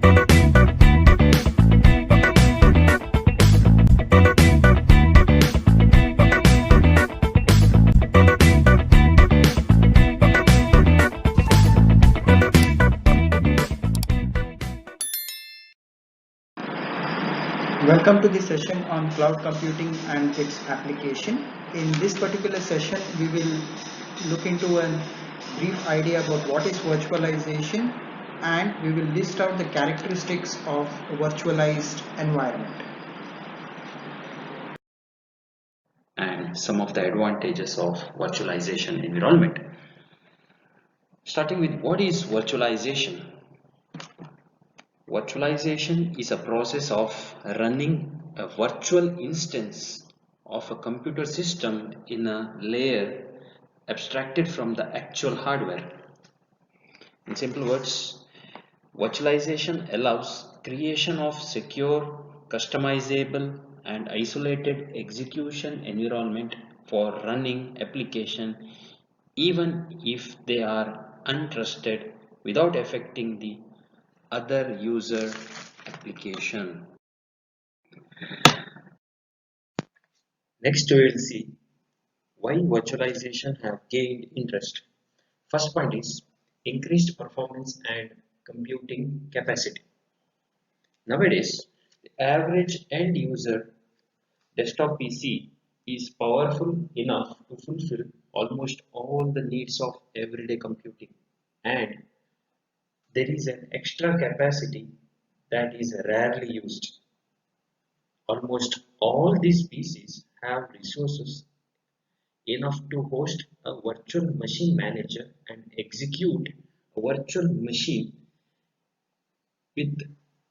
Welcome to the session on cloud computing and its application. In this particular session, we will look into a brief idea about what is virtualization, and we will list out the characteristics of a virtualized environment. And some of the advantages of virtualization environment. Starting with what is virtualization? Virtualization is a process of running a virtual instance of a computer system in a layer abstracted from the actual hardware. In simple words, virtualization allows creation of secure, customizable, and isolated execution environment for running application even if they are untrusted without affecting the other user application. Next we will see why virtualization have gained interest. First point is increased performance and computing capacity. Nowadays, the average end user desktop PC is powerful enough to fulfill almost all the needs of everyday computing, and there is an extra capacity that is rarely used. Almost all these PCs have resources enough to host a virtual machine manager and execute a virtual machine with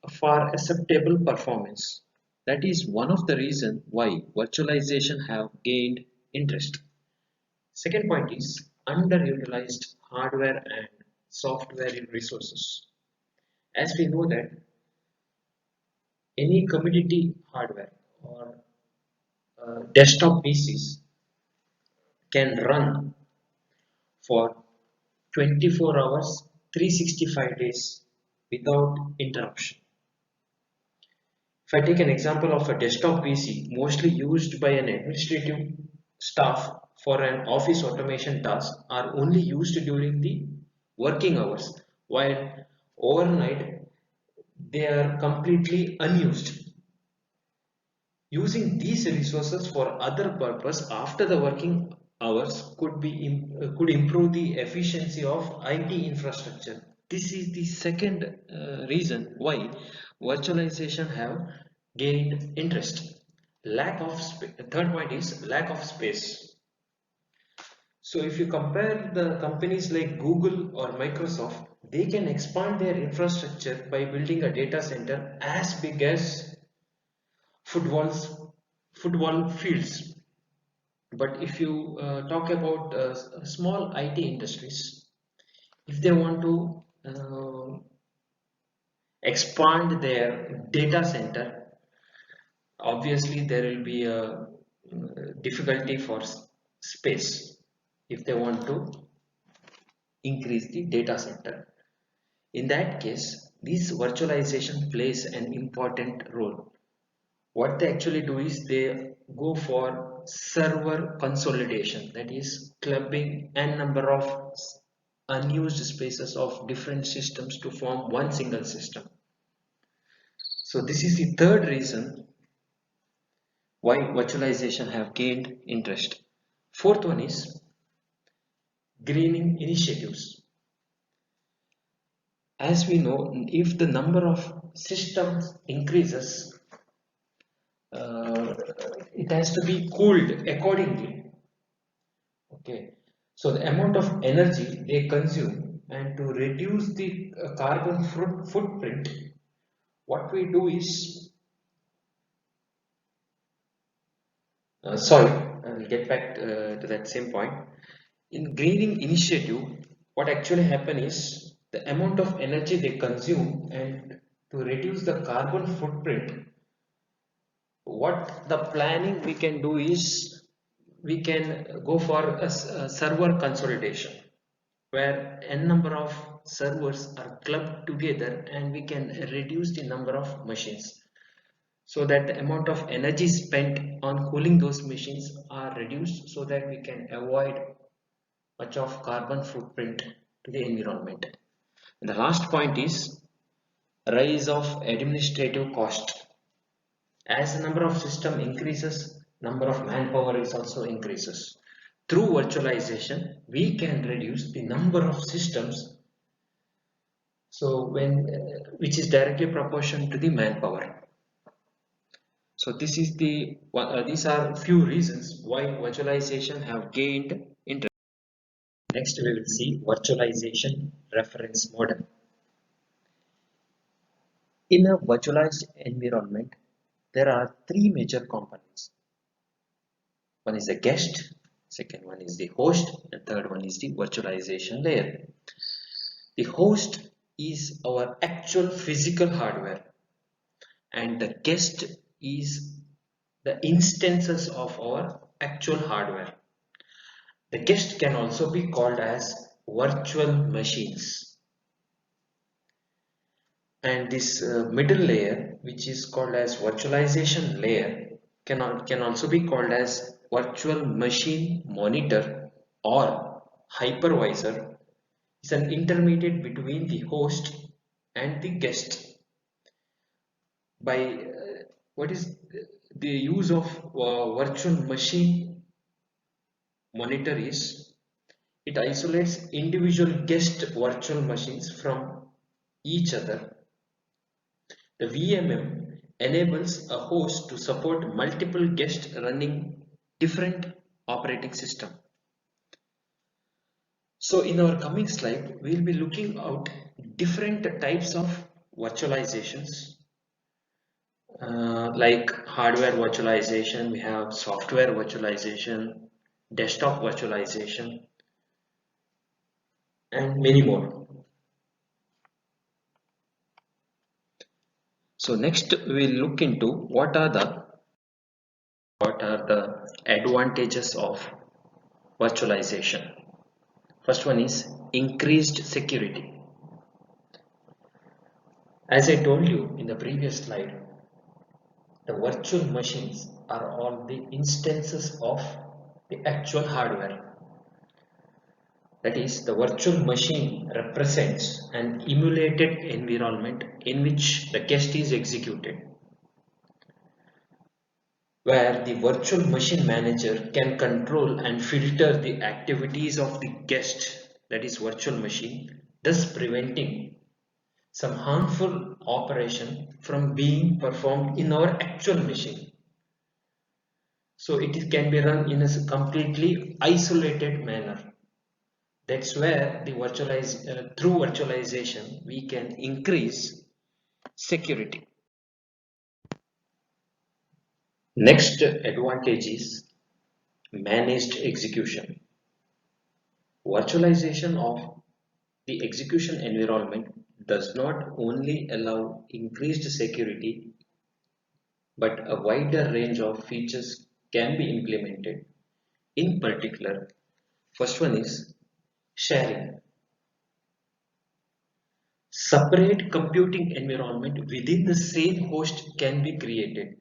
a far acceptable performance. That is one of the reasons why virtualization have gained interest. Second point is underutilized hardware and software resources. As we know that any commodity hardware or desktop PCs can run for 24 hours, 365 days without interruption. If I take an example of a desktop PC mostly used by an administrative staff for an office automation task are only used during the working hours, while overnight they are completely unused. Using these resources for other purpose after the working hours could improve the efficiency of IT infrastructure. This is the second reason why virtualization have gained interest. Third point is lack of space. So if you compare the companies like Google or Microsoft, they can expand their infrastructure by building a data center as big as footballs football fields. But if you talk about small IT industries, if they want to expand their data center, obviously there will be a difficulty for space if they want to increase the data center. In that case, this virtualization plays an important role. What they actually do is they go for server consolidation, that is clubbing n number of unused spaces of different systems to form one single system. So this is the third reason why virtualization have gained interest. Fourth one is greening initiatives. As we know, if the number of systems increases, uh, it has to be cooled accordingly. Okay, so the amount of energy they consume, and to reduce the carbon footprint, what we do is sorry, I will get back to that same point. In greening initiative, what actually happen is the amount of energy they consume, and to reduce the carbon footprint, what the planning we can do is we can go for a server consolidation where n number of servers are clubbed together, and we can reduce the number of machines, so that the amount of energy spent on cooling those machines are reduced, so that we can avoid much of carbon footprint to the environment. And the last point is rise of administrative cost. As the number of system increases, number of manpower is also increases. Through virtualization, we can reduce the number of systems, so which is directly proportional to the manpower. So this is these are few reasons why virtualization have gained interest. Next, we will see virtualization reference model. In a virtualized environment, there are three major components. One is the guest, second one is the host, and third one is the virtualization layer. The host is our actual physical hardware, and the guest is the instances of our actual hardware. The guest can also be called as virtual machines. And this middle layer, which is called as virtualization layer, can also be called as virtual machine monitor or hypervisor, is an intermediate between the host and the guest. By what is the use of virtual machine monitor is, it isolates individual guest virtual machines from each other. The VMM enables a host to support multiple guests running different operating system. So in our coming slide, we will be looking at different types of virtualizations, like hardware virtualization, we have software virtualization, desktop virtualization, and many more. So next we will look into what are the advantages of virtualization. First one is increased security. As I told you in the previous slide, the virtual machines are all the instances of the actual hardware. That is, the virtual machine represents an emulated environment in which the guest is executed, where the virtual machine manager can control and filter the activities of the guest, that is virtual machine, thus preventing some harmful operation from being performed in our actual machine. So can be run in a completely isolated manner. That's where through virtualization we can increase security. Next advantage is managed execution. Virtualization of the execution environment does not only allow increased security, but a wider range of features can be implemented. In particular, first one is sharing. Separate computing environment within the same host can be created.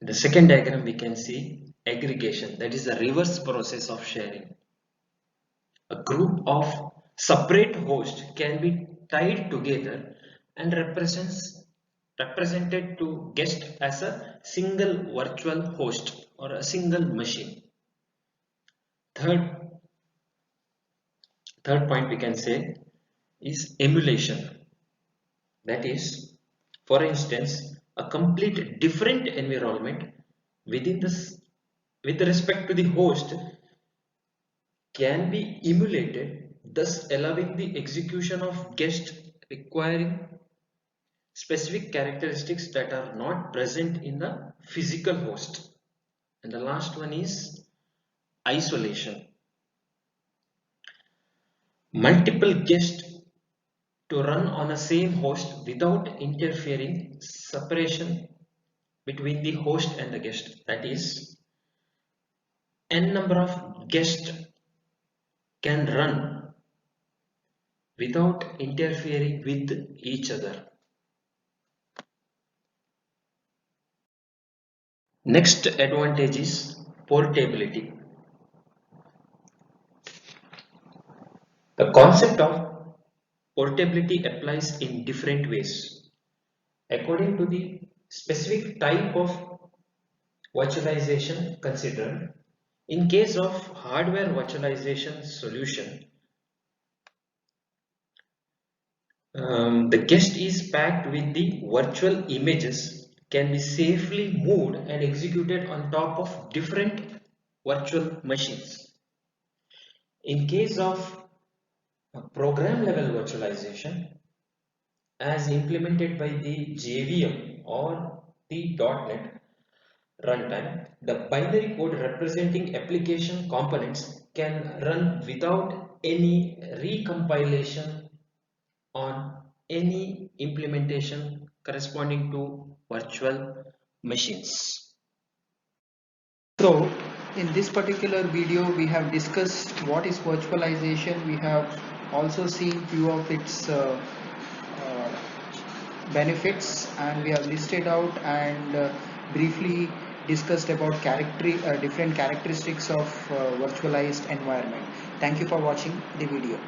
In the second diagram, we can see aggregation, that is the reverse process of sharing. A group of separate hosts can be tied together and represented to guest as a single virtual host or a single machine. Third, third point we can say is emulation. That is, for instance, a complete different environment within this with respect to the host can be emulated, thus allowing the execution of guest requiring specific characteristics that are not present in the physical host. And the last one is isolation. Multiple guests to run on a same host without interfering separation between the host and the guest. That is, n number of guests can run without interfering with each other. Next advantage is portability. The concept of portability applies in different ways according to the specific type of virtualization considered. In case of hardware virtualization solution, the guest is packed with the virtual images can be safely moved and executed on top of different virtual machines. In case of program level virtualization, as implemented by the JVM or the .NET runtime, the binary code representing application components can run without any recompilation on any implementation corresponding to virtual machines. So in this particular video we have discussed what is virtualization. We have also seen few of its benefits, and we have listed out and briefly discussed about different characteristics of virtualized environment. Thank you for watching the video.